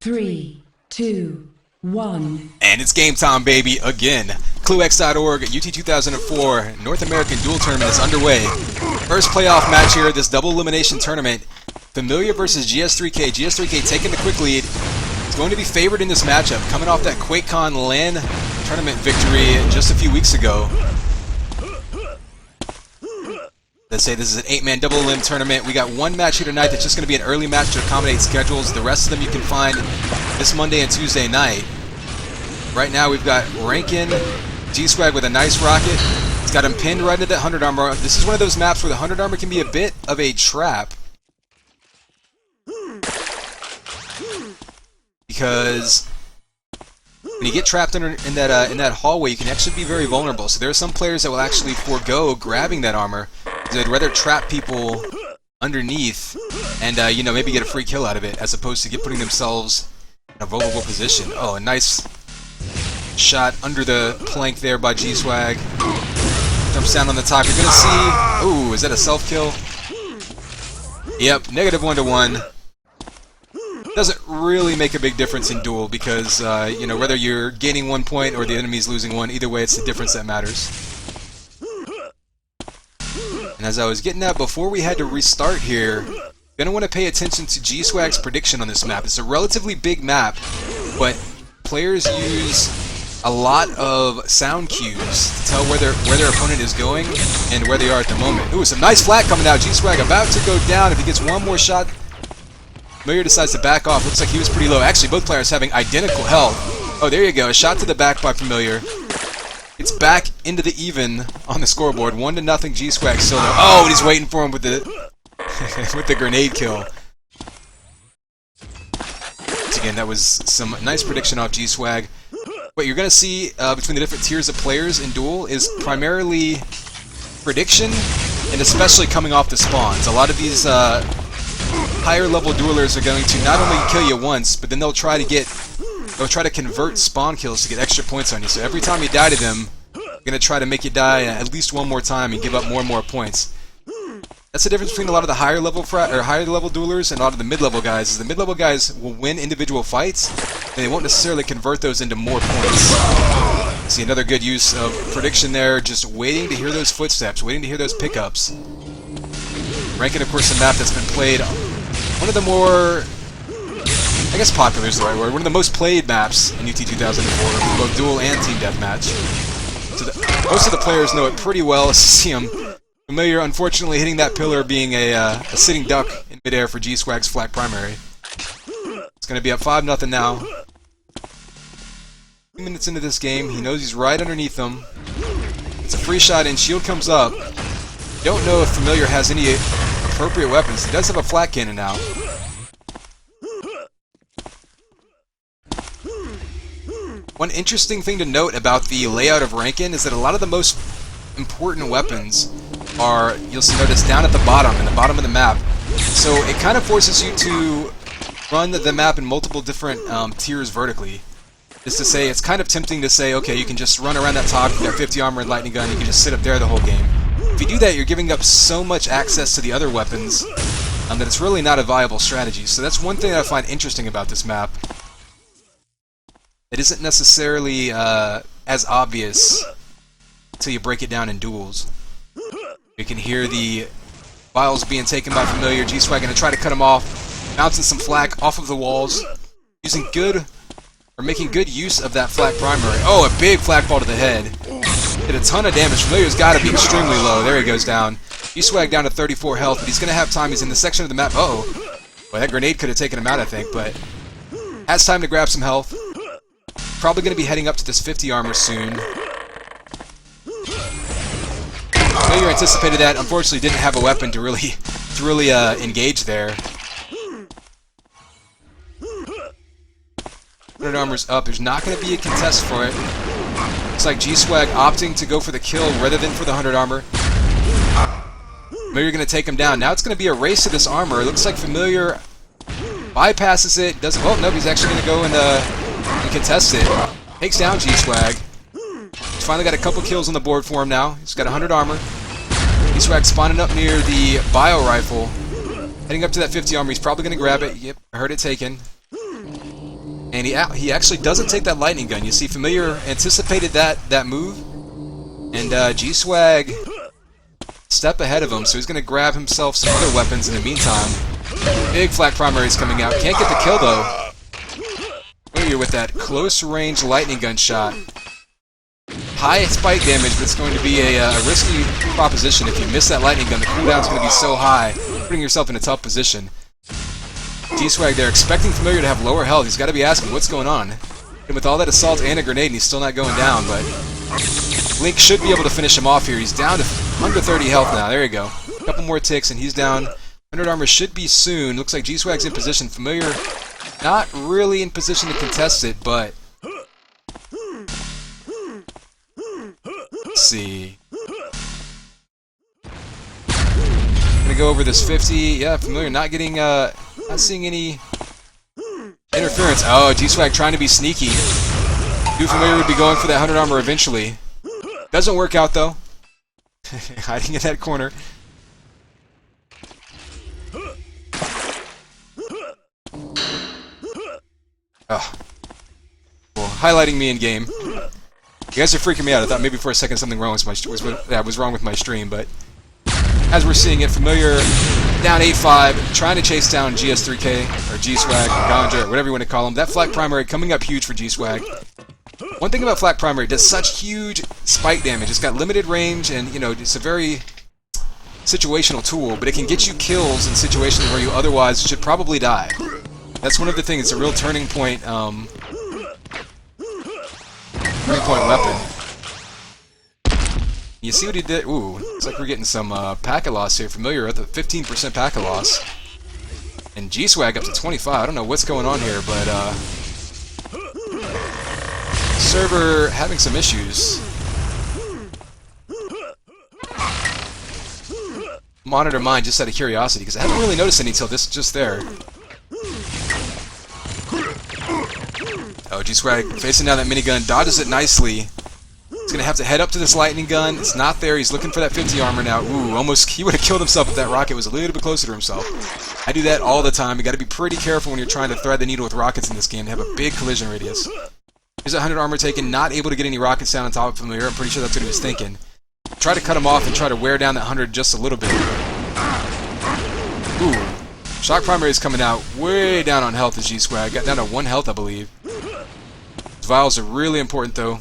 3, 2, 1. And it's game time, baby, again. Cluex.org, UT 2004 North American Duel Tournament is underway. First playoff match here, this double elimination tournament. Familiar versus GS3K. GS3K taking the quick lead. It's going to be favored in this matchup, coming off that QuakeCon LAN tournament victory just a few weeks ago. Let's say this is an 8-man double elim tournament. We got one match here tonight that's just going to be an early match to accommodate schedules. The rest of them you can find this Monday and Tuesday night. Right now we've got Rankin, G-Swag with a nice rocket. He's got him pinned right into that 100 armor. This is one of those maps where the 100 armor can be a bit of a trap. Because when you get trapped in that hallway, you can actually be very vulnerable. So there are some players that will actually forego grabbing that armor. They'd rather trap people underneath and you know, maybe get a free kill out of it, as opposed to putting themselves in a vulnerable position. Oh, a nice shot under the plank there by G-Swag. Jumps down on the top. You're gonna see. Ooh, is that a self kill? Yep, negative 1 to 1. Doesn't really make a big difference in Duel because, you know, whether you're gaining 1 point or the enemy's losing 1, either way it's the difference that matters. And as I was getting at, before we had to restart here, you're going to want to pay attention to G-Swag's prediction on this map. It's a relatively big map, but players use a lot of sound cues to tell where their opponent is going and where they are at the moment. Ooh, some nice flat coming out. G-Swag about to go down. If he gets one more shot, Familiar decides to back off. Looks like he was pretty low. Actually, both players having identical health. Oh, there you go. A shot to the back by Familiar. It's back into the even on the scoreboard. 1-0 G-Swag still there. Oh, and he's waiting for him with the with the grenade kill. Once again, that was some nice prediction off G-Swag. What you're going to see between the different tiers of players in Duel is primarily prediction, and especially coming off the spawns. A lot of these higher level duelers are going to not only kill you once, but then they'll try to convert spawn kills to get extra points on you. So every time you die to them, they're going to try to make you die at least one more time and give up more and more points. That's the difference between a lot of the higher level duelers and a lot of the mid-level guys. Is the mid-level guys will win individual fights, and they won't necessarily convert those into more points. See another good use of prediction there, just waiting to hear those footsteps, waiting to hear those pickups. Rankin, of course, a map that's been played, one of the more, I guess popular is the right word, one of the most played maps in UT 2004, both Duel and Team Deathmatch. So most of the players know it pretty well. See him Familiar, unfortunately, hitting that pillar, being a sitting duck in midair for G-Swag's flat primary. It's going to be up 5-0 now. 2 minutes into this game, he knows he's right underneath them. It's a free shot and shield comes up. Don't know if Familiar has any appropriate weapons. He does have a flat cannon now. One interesting thing to note about the layout of Rankin is that a lot of the most important weapons are, you'll notice, down at the bottom, in the bottom of the map. So it kind of forces you to run the map in multiple different tiers vertically. Just to say, it's kind of tempting to say, okay, you can just run around that top, you got 50 armor and lightning gun, you can just sit up there the whole game. If you do that, you're giving up so much access to the other weapons that it's really not a viable strategy. So that's one thing that I find interesting about this map. It isn't necessarily as obvious until you break it down in duels. You can hear the vials being taken by Familiar. G-Swag going to try to cut him off, bouncing some flak off of the walls, using good, or making good use of that flak primary. Oh, a big flak ball to the head. Did a ton of damage. Familiar's got to be extremely low. There he goes down. G-Swag down to 34 health, but he's going to have time. He's in the section of the map. Uh-oh. Well, that grenade could have taken him out, I think, but has time to grab some health. Probably going to be heading up to this 50 armor soon. Familiar anticipated that. Unfortunately, didn't have a weapon to really engage there. 100 armor's up. There's not going to be a contest for it. Looks like G-Swag opting to go for the kill rather than for the 100 armor. Familiar going to take him down. Now it's going to be a race to this armor. It looks like Familiar bypasses it. Doesn't. Oh no, he's actually going to go and contest it. Takes down G-Swag. He's finally got a couple kills on the board for him now. He's got 100 armor. G-Swag spawning up near the bio rifle. Heading up to that 50 armor. He's probably going to grab it. Yep, I heard it taken. And he actually doesn't take that lightning gun. You see, Familiar anticipated that move, and G-Swag step ahead of him, so he's going to grab himself some other weapons in the meantime. Big flak primaries coming out. Can't get the kill, though. Familiar with that close-range lightning gun shot. High spike damage, but it's going to be a risky proposition. If you miss that lightning gun, the cooldown's going to be so high, putting yourself in a tough position. G-Swag there, expecting Familiar to have lower health. He's got to be asking, what's going on? And with all that assault and a grenade, and he's still not going down, but Link should be able to finish him off here. He's down to under 30 health now. There you go. A couple more ticks, and he's down. 100 armor should be soon. Looks like G-Swag's in position. Familiar not really in position to contest it, but let's see. Gonna go over this 50. Yeah, Familiar not getting, not seeing any interference. Oh, G-Swag trying to be sneaky. Knew Familiar would be going for that 100 armor eventually. Doesn't work out though. Hiding in that corner. Oh. Well, highlighting me in game. You guys are freaking me out. I thought maybe for a second something wrong was wrong with my stream, but as we're seeing it, Familiar down 8-5, trying to chase down GS3K or G-Swag, Ganja, whatever you want to call him. That flak primary coming up huge for G-Swag. One thing about flak primary, it does such huge spike damage. It's got limited range, and you know it's a very situational tool, but it can get you kills in situations where you otherwise should probably die. That's one of the things. It's a real turning point weapon. You see what he did? Ooh, looks like we're getting some packet loss here. Familiar at the 15% packet loss, and G-Swag up to 25. I don't know what's going on here, but server having some issues. Monitor mine just out of curiosity, because I haven't really noticed any until this just there. Oh, G-Swag facing down that minigun, dodges it nicely. He's going to have to head up to this lightning gun. It's not there. He's looking for that 50 armor now. Ooh, almost he would have killed himself if that rocket was a little bit closer to himself. I do that all the time. You got to be pretty careful when you're trying to thread the needle with rockets in this game to have a big collision radius. Here's 100 armor taken, not able to get any rockets down on top of Familiar. I'm pretty sure that's what he was thinking. Try to cut him off and try to wear down that 100 just a little bit. Ooh. Shock primary is coming out way down on health as G-Swag. Got down to 1 health, I believe. Those vials are really important, though.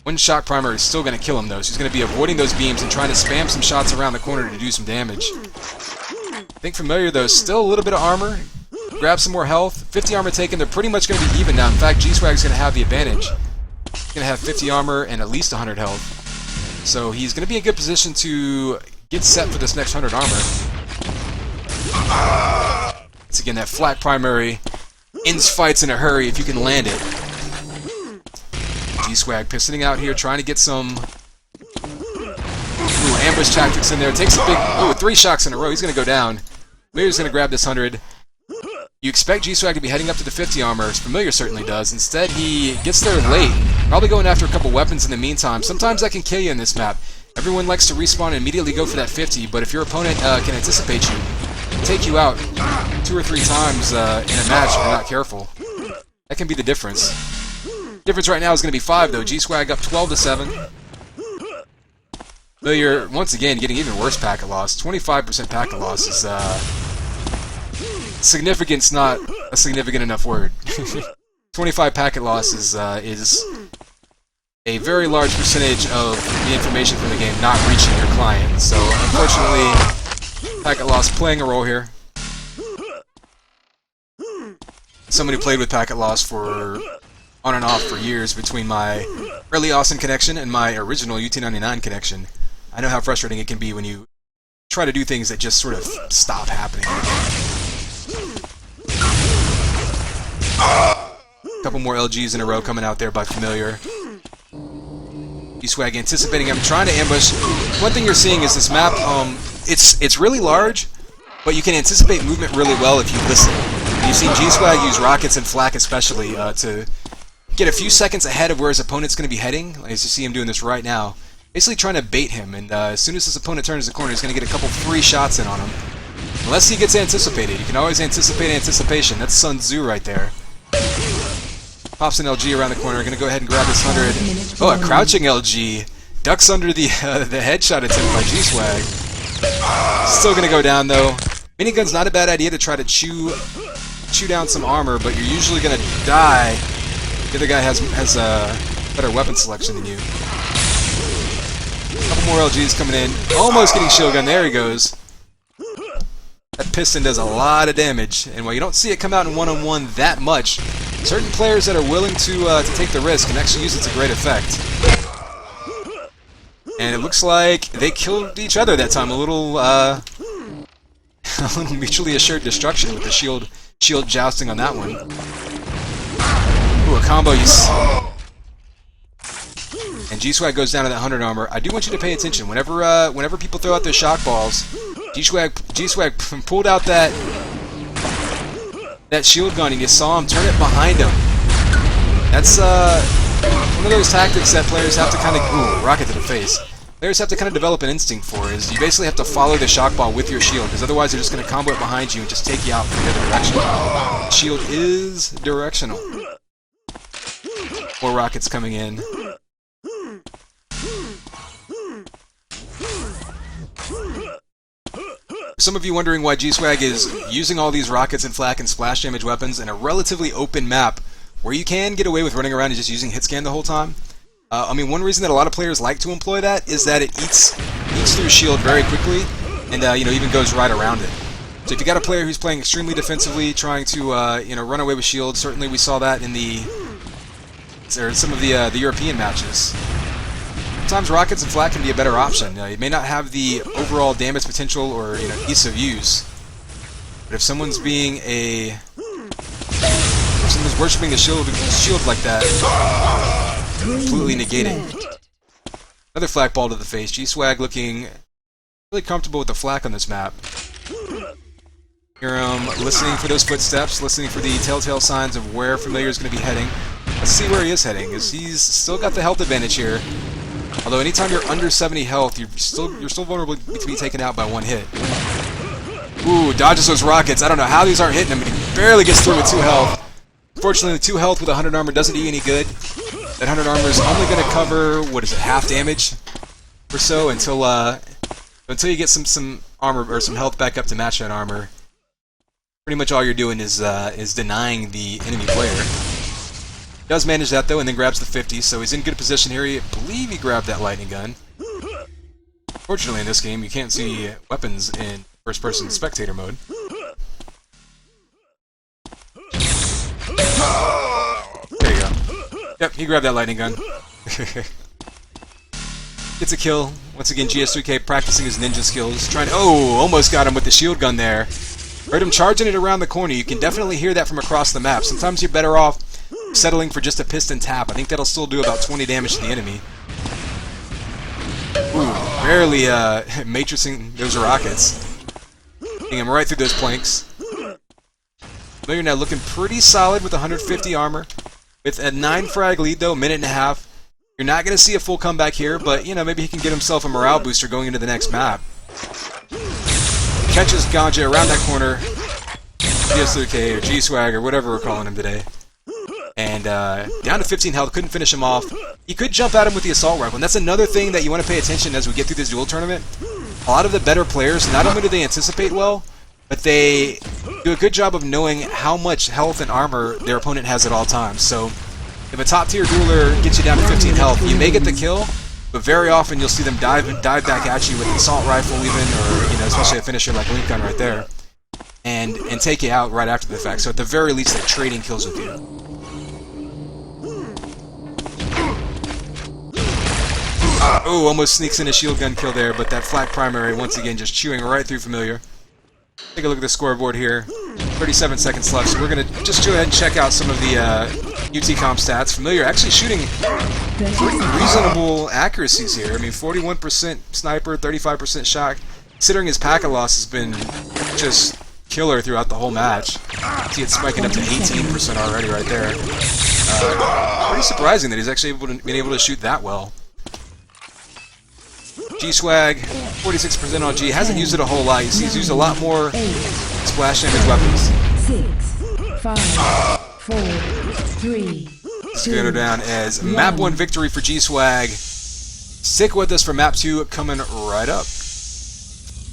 One shock primary is still going to kill him, though, so he's going to be avoiding those beams and trying to spam some shots around the corner to do some damage. I think Familiar, though, still a little bit of armor. Grab some more health. 50 armor taken. They're pretty much going to be even now. In fact, G-Swag's going to have the advantage. He's going to have 50 armor and at least 100 health. So he's going to be in a good position to get set for this next 100 armor. Once again, that flak primary ends fights in a hurry if you can land it. G-Swag sitting out here trying to get some ambush tactics in there. Takes a big... Ooh, 3 shocks in a row. He's going to go down. Familiar's going to grab this 100. You expect G-Swag to be heading up to the 50 armor, as Familiar certainly does. Instead, he gets there late. Probably going after a couple weapons in the meantime. Sometimes that can kill you in this map. Everyone likes to respawn and immediately go for that 50, but if your opponent can anticipate you, take you out 2 or 3 times in a match if you're not careful. That can be the difference. Difference right now is going to be 5, though. G-Swag up 12-7. Familiar, once again, getting even worse packet loss. 25% packet loss is, significance not a significant enough word. 25 packet loss is a very large percentage of the information from the game not reaching your client. So, unfortunately, packet loss playing a role here. Somebody who played with packet loss for on and off for years between my early Austin connection and my original UT99 connection. I know how frustrating it can be when you try to do things that just sort of stop happening. A couple more LGs in a row coming out there by Familiar. G-Swag anticipating him, trying to ambush. One thing you're seeing is this map, it's really large, but you can anticipate movement really well if you listen. You've seen G-Swag use rockets and flak especially to get a few seconds ahead of where his opponent's going to be heading, as you see him doing this right now. Basically trying to bait him, and as soon as his opponent turns the corner, he's going to get a couple free shots in on him. Unless he gets anticipated. You can always anticipate anticipation. That's Sun Tzu right there. Pops an LG around the corner. Gonna go ahead and grab this 100. Oh, a crouching LG. Ducks under the headshot attempt by G-Swag. Still gonna go down though. Minigun's not a bad idea to try to chew down some armor, but you're usually gonna die. The other guy has better weapon selection than you. Couple more LGs coming in. Almost getting shield gun. There he goes. That piston does a lot of damage, and while you don't see it come out in one-on-one that much, certain players that are willing to take the risk can actually use it to great effect. And it looks like they killed each other that time. A little mutually assured destruction with the shield jousting on that one. Ooh, a combo. And G-Swag goes down to that 100 armor. I do want you to pay attention. Whenever people throw out their shock balls, G-Swag pulled out that shield gun, and you saw him turn it behind him. That's one of those tactics that players have to kind of... Ooh, rocket to the face. Players have to kind of develop an instinct for, is you basically have to follow the shock ball with your shield, because otherwise they're just going to combo it behind you and just take you out from the other direction. Shield is directional. More rockets coming in. Some of you wondering why G-Swag is using all these rockets and flak and splash damage weapons in a relatively open map where you can get away with running around and just using hit scan the whole time. I mean, one reason that a lot of players like to employ that is that it eats through shield very quickly, and even goes right around it. So if you got a player who's playing extremely defensively, trying to run away with shield, certainly we saw that in some of the European matches. Sometimes rockets and flak can be a better option. It may not have the overall damage potential or ease of use, but if someone's worshiping the shield like that, completely negating. Another flak ball to the face. G-Swag looking really comfortable with the flak on this map. Hear him listening for those footsteps, listening for the telltale signs of where Familiar is going to be heading. Let's see where he is heading, because he's still got the health advantage here. Although anytime you're under 70 health, you're still vulnerable to be taken out by one hit. Ooh, dodges those rockets. I don't know how these aren't hitting him, but he barely gets through with 2 health. Unfortunately, the 2 health with 100 armor doesn't do you any good. That 100 armor is only going to cover, what is it, half damage or so until you get some armor or some health back up to match that armor. Pretty much all you're doing is denying the enemy player. Does manage that though, and then grabs the 50, so he's in good position here. I believe he grabbed that lightning gun. Fortunately, in this game, you can't see weapons in first-person spectator mode. There you go. Yep, he grabbed that lightning gun. Gets a kill. Once again, GS3K practicing his ninja skills. Almost got him with the shield gun there. Heard him charging it around the corner. You can definitely hear that from across the map. Sometimes you're better off settling for just a piston tap. I think that'll still do about 20 damage to the enemy. Ooh, barely matrixing those rockets. Getting him right through those planks. You're now looking pretty solid with 150 armor. With a 9 frag lead though, minute and a half. You're not going to see a full comeback here, but maybe he can get himself a morale booster going into the next map. Catches Ganja around that corner. GS3K or G-Swag or whatever we're calling him today. And down to 15 health, couldn't finish him off. He could jump at him with the assault rifle, and that's another thing that you want to pay attention as we get through this duel tournament. A lot of the better players, not only do they anticipate well, but they do a good job of knowing how much health and armor their opponent has at all times. So if a top tier dueler gets you down to 15 health, you may get the kill, but very often you'll see them dive back at you with the assault rifle even, or especially a finisher like Link Gun right there, and take you out right after the fact. So at the very least, they're trading kills with you. Oh, almost sneaks in a shield gun kill there, but that flak primary once again just chewing right through Familiar. Take a look at the scoreboard here. 37 seconds left, so we're going to just go ahead and check out some of the UT comp stats. Familiar actually shooting pretty reasonable accuracies here. I mean, 41% sniper, 35% shot. Considering his packet loss has been just killer throughout the whole match. See it spiking up to 18% already right there. Pretty surprising that he's actually been able to shoot that well. G-Swag, 46% on G. Hasn't used it a whole lot. He's used a lot more splash damage weapons. 6, 5, 4, 3, It's going to go down as map 1 victory for G-Swag. Stick with us for map 2 coming right up.